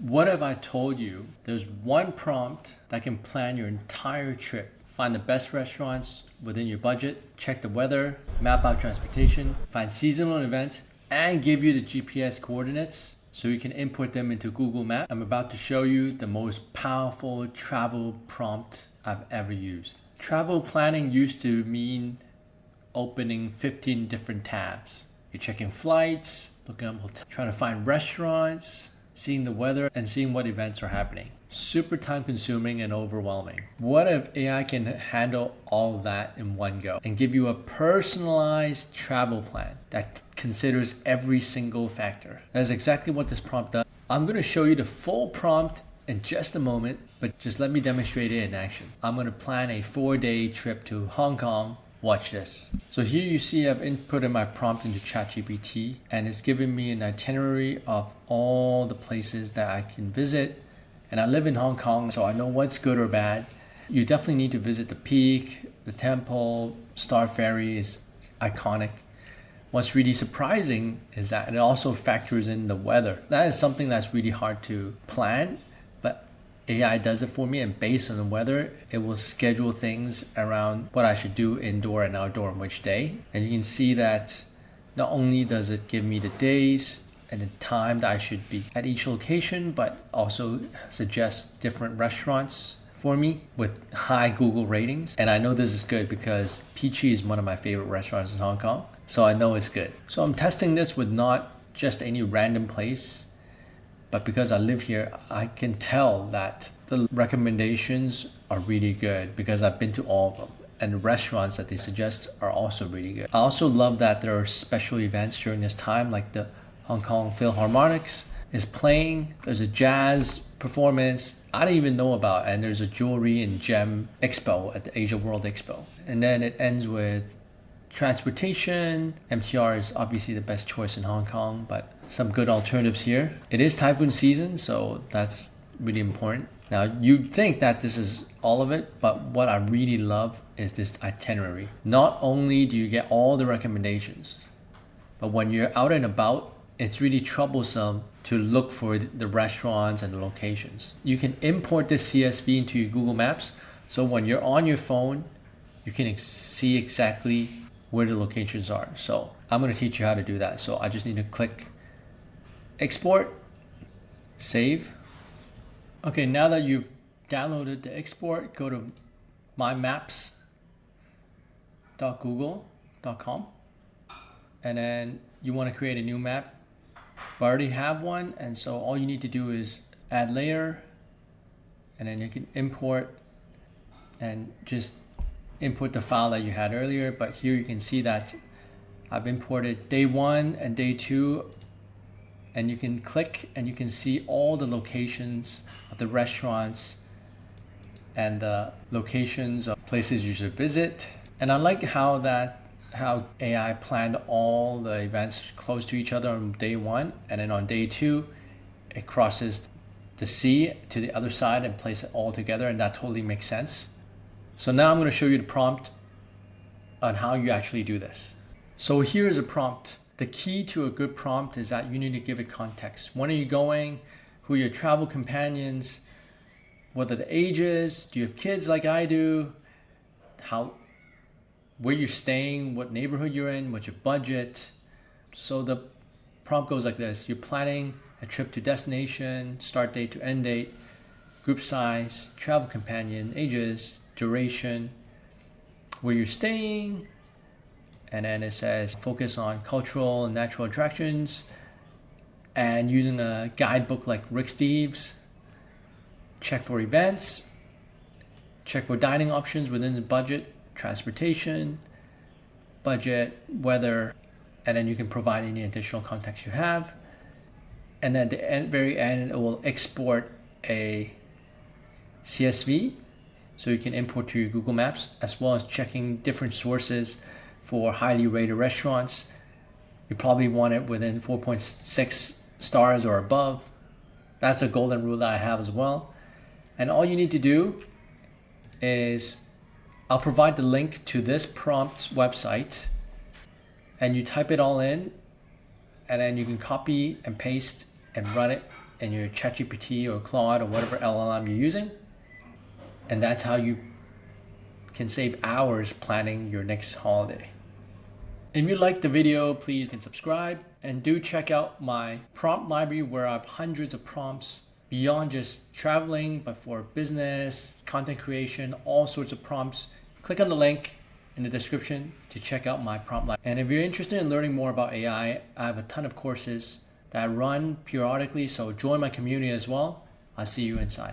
What if I told you there's one prompt that can plan your entire trip? Find the best restaurants within your budget, check the weather, map out transportation, find seasonal events, and give you the GPS coordinates so you can input them into Google Maps. I'm about to show you the most powerful travel prompt I've ever used. Travel planning used to mean opening 15 different tabs. You're checking flights, looking up, trying to find restaurants, seeing the weather, and seeing what events are happening. Super time consuming and overwhelming. What if AI can handle all of that in one go and give you a personalized travel plan that considers every single factor? That's exactly what this prompt does. I'm going to show you the full prompt in just a moment, but just let me demonstrate it in action. I'm going to plan a 4-day trip to Hong Kong. Watch this. So here you see I've inputted my prompt into ChatGPT and it's giving me an itinerary of all the places that I can visit. And I live in Hong Kong, so I know what's good or bad. You definitely need to visit the Peak, the Temple, Star Ferry is iconic. What's really surprising is that it also factors in the weather. That is something that's really hard to plan, but AI does it for me, and based on the weather, it will schedule things around what I should do indoor and outdoor on which day. And you can see that not only does it give me the days and the time that I should be at each location, but also suggests different restaurants for me with high Google ratings. And I know this is good because Peachy is one of my favorite restaurants in Hong Kong, so I know it's good. So I'm testing this with not just any random place, but because I live here, I can tell that the recommendations are really good because I've been to all of them. And the restaurants that they suggest are also really good. I also love that there are special events during this time, like the Hong Kong Philharmonics is playing. There's a jazz performance I didn't even know about. And there's a jewelry and gem expo at the Asia World Expo. And then it ends with transportation. MTR is obviously the best choice in Hong Kong, but some good alternatives here. It is typhoon season, so that's really important. Now, you'd think that this is all of it, but what I really love is this itinerary. Not only do you get all the recommendations, but when you're out and about, it's really troublesome to look for the restaurants and the locations. You can import this CSV into your Google Maps, so when you're on your phone, you can see exactly where the locations are. So I'm going to teach you how to do that. So I just need to click export, save. Okay, now that you've downloaded the export, go to mymaps.google.com and then you want to create a new map. I already have one, and so all you need to do is add layer, and then you can import and just input the file that you had earlier. But here you can see that I've imported day 1 and day 2, and you can click and you can see all the locations of the restaurants and the locations of places you should visit. And I like how AI planned all the events close to each other on day 1, and then on day 2 it crosses the sea to the other side and place it all together, and that totally makes sense. So now I'm going to show you the prompt on how you actually do this. So here is a prompt. The key to a good prompt is that you need to give it context. When are you going? Who are your travel companions? What are the ages? Do you have kids like I do? Where you're staying, what neighborhood you're in, what's your budget? So the prompt goes like this. You're planning a trip to destination, start date to end date, group size, travel companion, ages, duration, where you're staying, and then it says focus on cultural and natural attractions, and using a guidebook like Rick Steves, check for events, check for dining options within the budget, transportation, budget, weather, and then you can provide any additional context you have. And then at the very end, it will export a CSV so you can import to your Google Maps, as well as checking different sources for highly rated restaurants. You probably want it within 4.6 stars or above. That's a golden rule that I have as well. And all you need to do is, I'll provide the link to this prompt website, and you type it all in, and then you can copy and paste and run it in your ChatGPT or Claude or whatever LLM you're using. And that's how you can save hours planning your next holiday. If you liked the video, please subscribe and do check out my prompt library where I have hundreds of prompts beyond just traveling, but for business, content creation, all sorts of prompts. Click on the link in the description to check out my prompt library. And if you're interested in learning more about AI, I have a ton of courses that I run periodically, so join my community as well. I'll see you inside.